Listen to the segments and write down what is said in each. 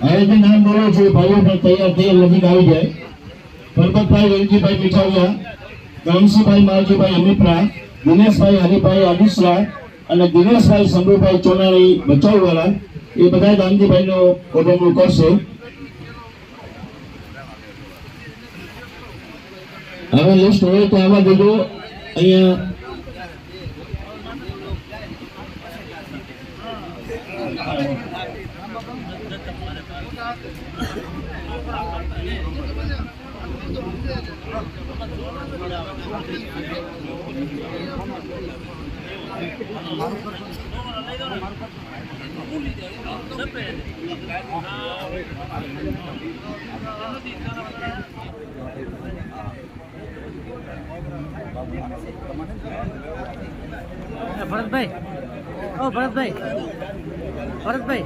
આયોજન નામ બોલો છો ભાઈઓ પણ તૈયાર થઈ નજીક આવી જાય. પરબતભાઈ વેલજીભાઈ મીઠાવિયા, કામસીભાઈ માલજીભાઈ અમીપરા, દિનેશભાઈ હરિભાઈ આડિસરા અને દિનેશભાઈ શંભુભાઈ ચોનાણી બચાવવાળા એ બધા ગાંધીભાઈનો ઓર્ડર કરશે. હવે લિસ્ટ હોય તો આવા દેજો. અહીંયા ભરતભાઈ, ઓ ભરતભાઈ, ભરતભાઈ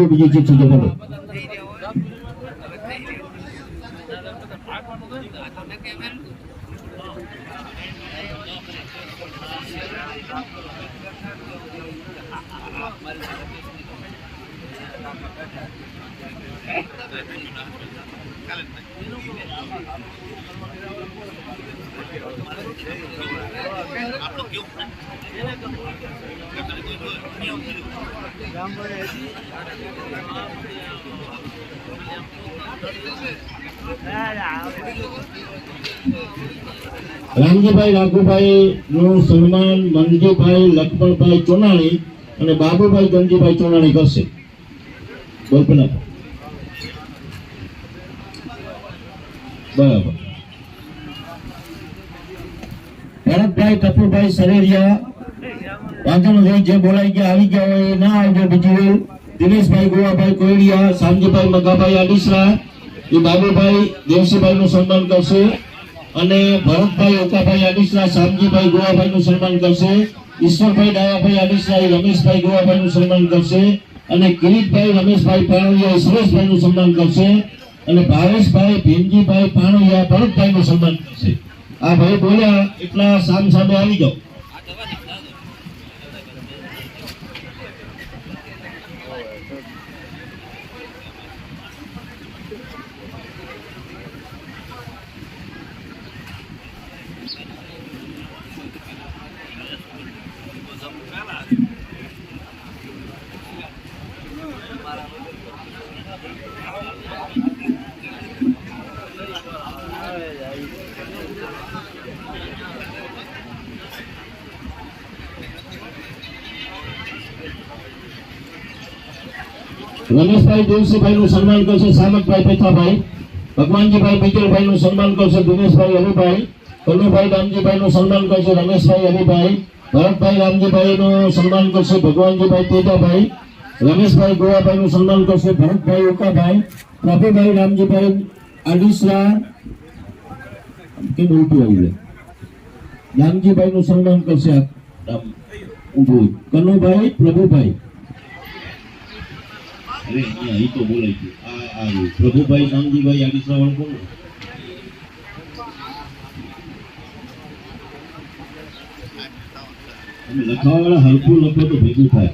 બીજી ચીજ છે રામજીભાઈ રાઘુભાઈ નું સન્માન મંજુભાઈ લક્ષ્મણભાઈ ચોનાણી અને બાબુભાઈ ગંજીભાઈ ચોનાણી કરશે. બોલપના બરાબર. ભરતભાઈ ટપુભાઈ સરેરિયા વાંધો નથી, જે બોલાઈ ગયા આવી ગયા હોય એ ના આવજો. બીજી વાર દિનેશભાઈ ગોવાભાઈ કોયડિયા, શામજીભાઈ મગાભાઈ આડિસરા એ બાબુભાઈ દેવસીભાઈ નું સન્માન કરશે અને ભરતભાઈ ઓકાભાઈ આડિસરા શામજીભાઈ ગોવાભાઈ નું સન્માન કરશે. ઈશ્વરભાઈ ડાયાભાઈ આડિસરા રમેશભાઈ ગોવાભાઈ નું સન્માન કરશે અને કિરીટભાઈ રમેશભાઈ પાણોયા સુરેશભાઈ નું સન્માન કરશે અને ભાવેશભાઈ ભીમજીભાઈ પાણોયા ભરતભાઈ નું સન્માન કરશે. આ ભાઈ બોલ્યા એટલા સામ સામે આવી જાઓ. રમેશભાઈ દેવસીભાઈ નું સન્માન કરશે સામતભાઈ પેથાભાઈ, ભગવાનજીભાઈ બીજલભાઈ નું સન્માન કરશે દિનેશભાઈ હરિભાઈ, કનુભાઈ રામજીભાઈ નું સન્માન કરશે રમેશભાઈ હરિભાઈ, ભરતભાઈ રામજીભાઈ નું સન્માન કરશે ભગવાનજીભાઈ તેજાભાઈ, રમેશભાઈ ગોવાભાઈ નું સન્માન કરશે ભરતભાઈ ઉકાભાઈ, પ્રભુભાઈ રામજીભાઈ આડીસરા કે ઉલટું આવી રામજીભાઈ નું સન્માન કરશે કનુભાઈ પ્રભુભાઈ અહીં તો બોલાય ગયું પ્રભુભાઈ રામજીભાઈ આડીસરા વાળું કોણ લખવાવાળા હરખું લખો તો ભેગું થાય.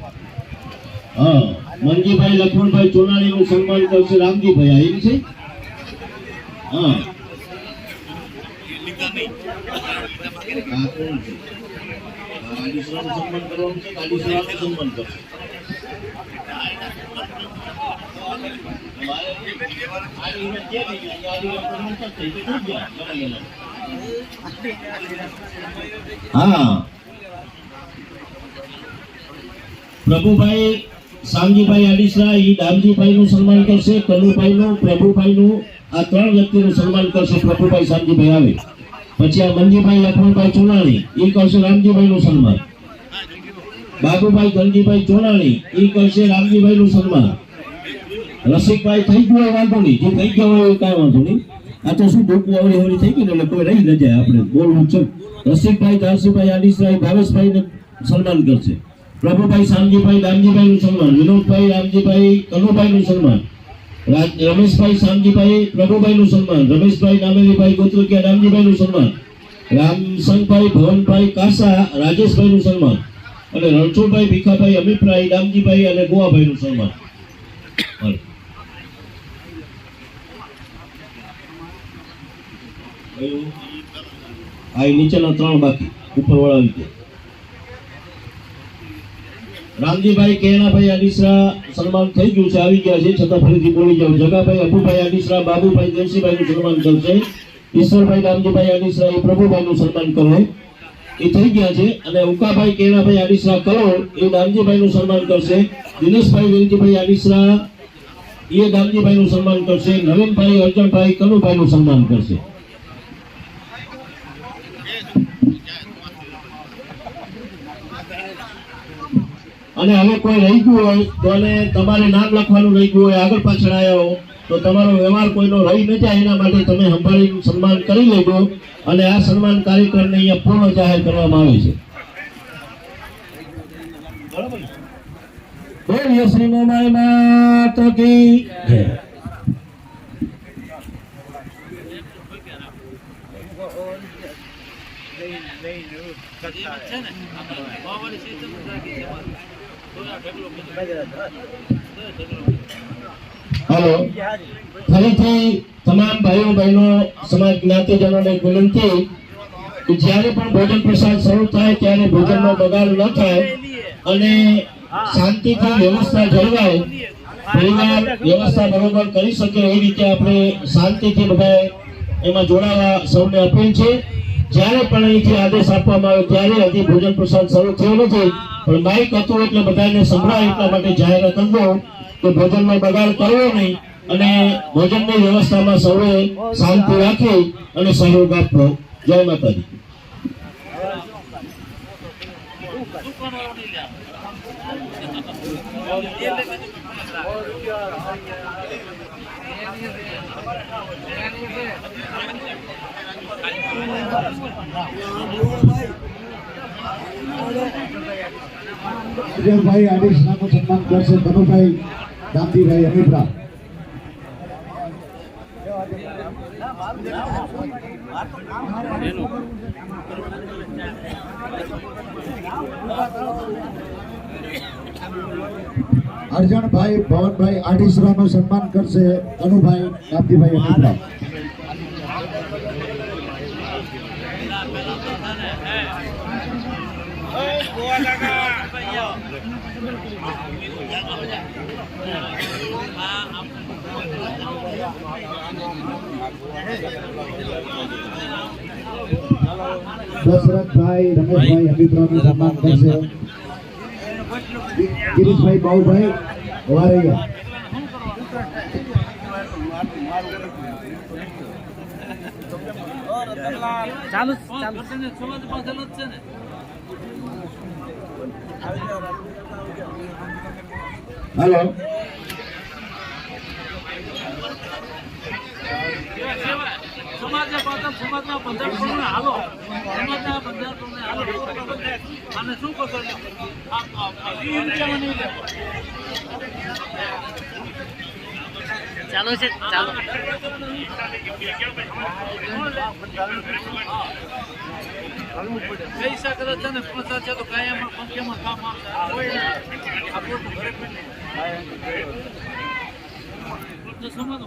હા, મનજીભાઈ લખમણભાઈ ચોનાણી નું સન્માન કરશે રામજીભાઈ. આ એમ છે. હા, આ કોણ છે? આડીસરાનું સન્માન કરવાનું છે. આડીસરાનું સન્માન કરશે. હા, પ્રભુભાઈ શામજીભાઈ આડીસરા ઈ દામજીભાઈ નું સન્માન કરશે. કનુભાઈ નું, પ્રભુભાઈ નું, આ ત્રણ વ્યક્તિનું સન્માન કરશે. પ્રભુભાઈ શામજીભાઈ આવે પછી આ મનજીભાઈ લખમણભાઈ ચોનાણી ઈ કરશે રામજીભાઈ નું સન્માન. બાબુભાઈ ધનજીભાઈ ચોનાણી ઈ કરશે રામજીભાઈ નું સન્માન. રસિકભાઈ થઈ ગયો વાંધો નહીં, જે થઈ ગયો હોય કાંઈ વાંધો નહીં. આ તો શું ડોકું અવળી અવળી થઈ ગયું એટલે કોઈ રહી ન જાય. આપણે બોલવું છે. રસિકભાઈ ધારસીભાઈ આડીસરા ભાવેશભાઈ ને સન્માન કરશે. પ્રભુભાઈ શામજીભાઈ દામજીભાઈ નું સન્માન. વિનોદભાઈ રામજીભાઈ કનુભાઈ નું સન્માન. રમેશભાઈ શામજીભાઈ પ્રભુભાઈ નું સન્માન. રમેશભાઈ નામેરીભાઈ ગોત્રકિયા રામજીભાઈ નું સન્માન. રામસંગભાઈ ભવનભાઈ કાસા રાજેશભાઈ નું સન્માન. અને રણછોડભાઈ ભીખાભાઈ અમિતભાઈ દામજીભાઈ અને ગોવાભાઈ નું સન્માન. આ નીચેના ત્રણ બાકી ઉપર વાળા આવી ગયા. રામજીભાઈ કેનાભાઈ આડીસરા સન્માન થઈ ગયું છે, આવી ગયા છે, છતાં ફરીથી બોલી જાવ. જગાભાઈ અબુભાઈ આડીસરા બાબુભાઈ દેવસીભાઈ નું સન્માન કરશે. ઈશ્વરભાઈ રામજીભાઈ આડીસરા એ પ્રભુભાઈ નું સન્માન કરે એ થઈ ગયા છે. અને ઉકાભાઈ કેનાભાઈ આડીસરા કરોડ એ દામજીભાઈ નું સન્માન કરશે. દિનેશભાઈ વેલજીભાઈ આડીસરા એ દામજીભાઈ નું સન્માન કરશે. નવીનભાઈ અર્જણભાઈ કનુભાઈ નું સન્માન કરશે. અને હવે કોઈ રહી ગયું હોય તો અને તમારે નામ લખવાનું રહી ગયું હોય, આગળ પાછળ આવ્યા હો તો તમારો વ્યવહાર કોઈનો રહી ન જાય એના માટે તમે સંભાળી સન્માન કરી લેજો. અને આ સન્માન કાર્યક્રમને અહીંયા પૂર્ણ જાહેર કરવામાં આવે છે. બોલીએ શ્રી મોમાઈ માત કી જય. હેલો, ફરીથી તમામ ભાઈઓ બહેનો સમાજ જ્ઞાતિજનોને વિનંતી કે જ્યારે પણ ભોજન પ્રસાદ શરૂ થાય ત્યારે ભોજનનો બગાડ ન થાય અને શાંતિથી વ્યવસ્થા જળવાય, પરિવાર વ્યવસ્થા બરોબર કરી શકે એ રીતે આપણે શાંતિથી બધા એમાં જોડાવા સૌને અપીલ છે. જ્યારે પણ અહીંથી આદેશ આપવામાં આવે ત્યારે હજી ભોજન પ્રસાદ શરૂ થયો નથી, પણ માઇક હતું એટલે બધાને સંભળાય એટલા માટે જાહેરાત કરજો કે ભોજનનો બગાડ કરવો નહીં અને ભોજનની વ્યવસ્થામાં સૌએ શાંતિ રાખી અને સહયોગ આપવો. જય માતાજી. ભાઈ આડીસરાનું સન્માન કરશે. કનુભાઈ દામજીભાઈ અમીપરા. અર્જણભાઈ ભવનભાઈ આડીસરાનું સન્માન કરશે. કનુભાઈ દામજીભાઈ અમીપરા. દશરથભાઈ રમેશભાઈ અભિપ્રાયનું સન્માન કરશે. ગિરીશભાઈ બાઉભાઈ વારૈયા. ચાલુ ચાલુ છે ને હાલો સમાજના પાત્ર સમાજના બંધારણને હાલો સમાજના બંધારણને હાલો અને શું કરશો ચાલો છે ચાલો પૈસા કદાચ છે ને પૈસા છે તો કાયમ પંખીમાં કામ આવશે આપણું ઘરે પણ સમાજ